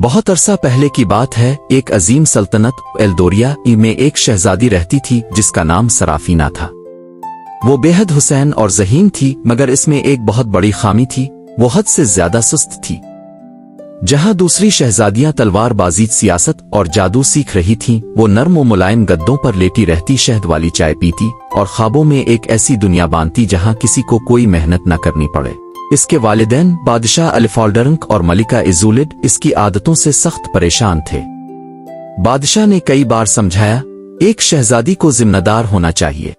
बहुत अरसा पहले की बात है। एक अजीम सल्तनत एल्दोरिया में एक शहजादी रहती थी जिसका नाम सराफीना था। वो बेहद हुसैन और ज़हीन थी, मगर इसमें एक बहुत बड़ी खामी थी, वो हद से ज्यादा सुस्त थी। जहां दूसरी शहजादियां तलवारबाजी, सियासत और जादू सीख रही थीं, वो नर्म और मुलायम गद्दों पर लेटी रहती, शहद वाली चाय पीती और ख्वाबों में एक ऐसी दुनिया बांधती जहां किसी को कोई मेहनत न करनी पड़े। इसके वालिदैन बादशाह अल्फाल्डरंक और मलिका इज़ुलिड इसकी आदतों से सख्त परेशान थे। बादशाह ने कई बार समझाया, एक शहजादी को जिम्मेदार होना चाहिए।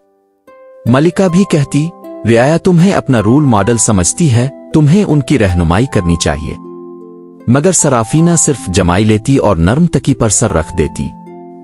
मलिका भी कहती, रियाया तुम्हें अपना रोल मॉडल समझती है, तुम्हें उनकी रहनुमाई करनी चाहिए। मगर सराफीना सिर्फ जमाई लेती और नर्म तकी पर सर रख देती।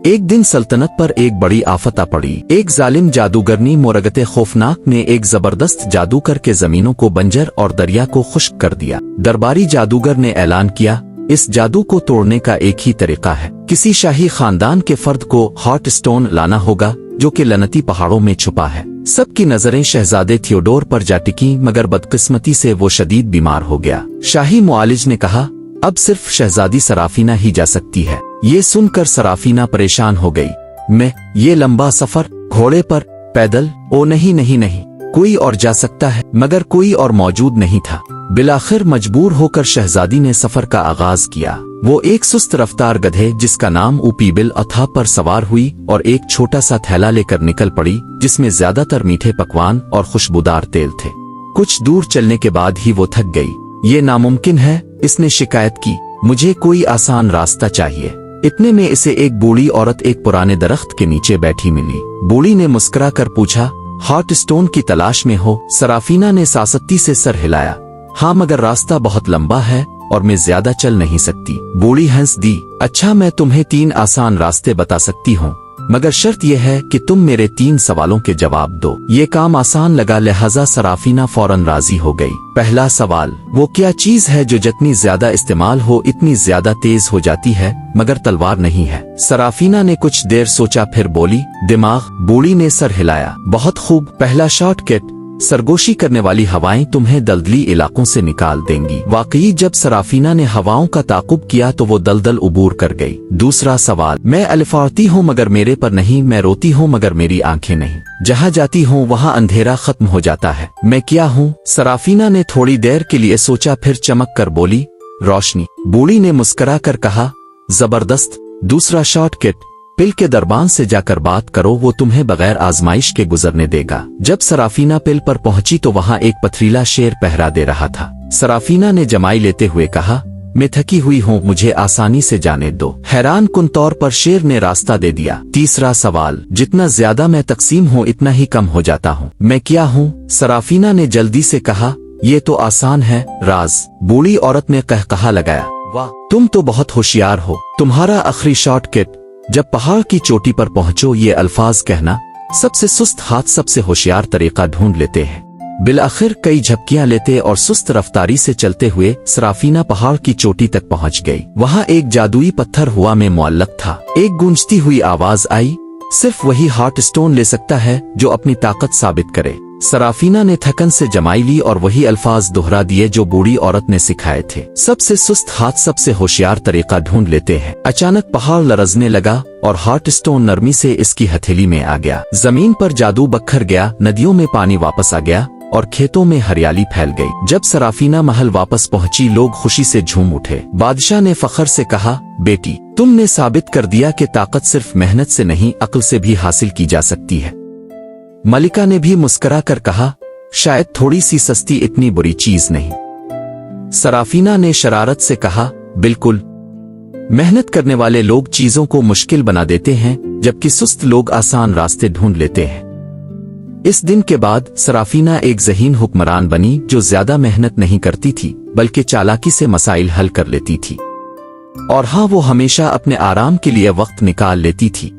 एक दिन सल्तनत पर एक बड़ी आफत आ पड़ी। एक जालिम जादूगरनी मोरगते खौफनाक ने एक जबरदस्त जादू करके जमीनों को बंजर और दरिया को खुश्क कर दिया। दरबारी जादूगर ने ऐलान किया, इस जादू को तोड़ने का एक ही तरीका है, किसी शाही खानदान के फर्द को हॉट स्टोन लाना होगा जो कि लनती पहाड़ों में छुपा है। सबकी नजरें शहजादे थियोडोर पर जा टिकी, मगर बदकिस्मती से वो शदीद बीमार हो गया। शाही मुआलिज ने कहा, अब सिर्फ शहजादी सराफीना ही जा सकती है। ये सुनकर सराफीना परेशान हो गई। मैं ये लंबा सफर घोड़े पर, पैदल? ओ नहीं नहीं नहीं, कोई और जा सकता है। मगर कोई और मौजूद नहीं था। बिलाखिर मजबूर होकर शहजादी ने सफर का आगाज किया। वो एक सुस्त रफ्तार गधे जिसका नाम ऊपीबिल था पर सवार हुई और एक छोटा सा थैला लेकर निकल पड़ी जिसमें ज्यादातर मीठे पकवान और खुशबूदार तेल थे। कुछ दूर चलने के बाद ही वो थक गई। ये नामुमकिन है, इसने शिकायत की, मुझे कोई आसान रास्ता चाहिए। इतने में इसे एक बूढ़ी औरत एक पुराने दरख्त के नीचे बैठी मिली। बूढ़ी ने मुस्कुरा कर पूछा, हॉट स्टोन की तलाश में हो? सराफीना ने सासती से सर हिलाया। हाँ, मगर रास्ता बहुत लंबा है और मैं ज्यादा चल नहीं सकती। बूढ़ी हंस दी, अच्छा मैं तुम्हें 3 आसान रास्ते बता सकती हूँ, मगर शर्त यह है कि तुम मेरे 3 सवालों के जवाब दो। ये काम आसान लगा, लिहाजा सराफीना फौरन राजी हो गई। पहला सवाल, वो क्या चीज है जो जितनी ज्यादा इस्तेमाल हो इतनी ज्यादा तेज हो जाती है मगर तलवार नहीं है? सराफीना ने कुछ देर सोचा, फिर बोली, दिमाग। बूढ़ी ने सर हिलाया। बहुत खूब, पहला शॉर्टकट, सरगोशी करने वाली हवाएं तुम्हें दलदली इलाकों से निकाल देंगी। वाकई जब सराफीना ने हवाओं का ताकुब किया तो वो दलदल उबूर कर गई। दूसरा सवाल, मैं अल्फाती हूँ मगर मेरे पर नहीं, मैं रोती हूँ मगर मेरी आंखें नहीं, जहाँ जाती हूँ वहाँ अंधेरा खत्म हो जाता है, मैं क्या हूँ? सराफीना ने थोड़ी देर के लिए सोचा, फिर चमक कर बोली, रोशनी। बूढ़ी ने मुस्कुरा कर कहा, जबरदस्त। दूसरा शॉर्टकट, पिल के दरबान से जाकर बात करो, वो तुम्हें बगैर आजमाइश के गुजरने देगा। जब सराफीना पिल पर पहुंची तो वहां एक पथरीला शेर पहरा दे रहा था। सराफीना ने जमाई लेते हुए कहा, मैं थकी हुई हूँ, मुझे आसानी से जाने दो। हैरान कुन तौर पर शेर ने रास्ता दे दिया। तीसरा सवाल, जितना ज्यादा मैं तकसीम हूँ इतना ही कम हो जाता हूँ, मैं क्या हूँ? सराफीना ने जल्दी से कहा, ये तो आसान है, राज। बूढ़ी औरत ने कहकहा लगाया, वाह, तुम तो बहुत होशियार हो। तुम्हारा आखिरी शॉर्टकट, जब पहाड़ की चोटी पर पहुंचो ये अल्फाज कहना, सबसे सुस्त हाथ सबसे होशियार तरीका ढूंढ लेते हैं। बिलाखिर कई झपकियां लेते और सुस्त रफ्तारी से चलते हुए सराफीना पहाड़ की चोटी तक पहुंच गई। वहां एक जादुई पत्थर हवा में मुअल्लक था। एक गूंजती हुई आवाज आई, सिर्फ वही हॉट स्टोन ले सकता है जो अपनी ताकत साबित करे। सराफीना ने थकन से जमाई ली और वही अल्फाज दोहरा दिए जो बूढ़ी औरत ने सिखाए थे। सबसे सुस्त हाथ सबसे होशियार तरीका ढूंढ लेते हैं। अचानक पहाड़ लरजने लगा और हॉट स्टोन नरमी से इसकी हथेली में आ गया। जमीन पर जादू बखर गया, नदियों में पानी वापस आ गया और खेतों में हरियाली फैल गई। जब सराफीना महल वापस पहुंची, लोग खुशी से झूम उठे। बादशाह ने फखर से कहा, बेटी, तुमने साबित कर दिया कि ताकत सिर्फ मेहनत से नहीं, अक्ल से भी हासिल की जा सकती है। मलिका ने भी मुस्कुरा कर कहा, शायद थोड़ी सी सस्ती इतनी बुरी चीज नहीं। सराफीना ने शरारत से कहा, बिल्कुल, मेहनत करने वाले लोग चीजों को मुश्किल बना देते हैं जबकि सुस्त लोग आसान रास्ते ढूंढ लेते हैं। इस दिन के बाद सराफीना एक ज़हीन हुक्मरान बनी जो ज्यादा मेहनत नहीं करती थी बल्कि चालाकी से मसाइल हल कर लेती थी। और हाँ, वो हमेशा अपने आराम के लिए वक्त निकाल लेती थी।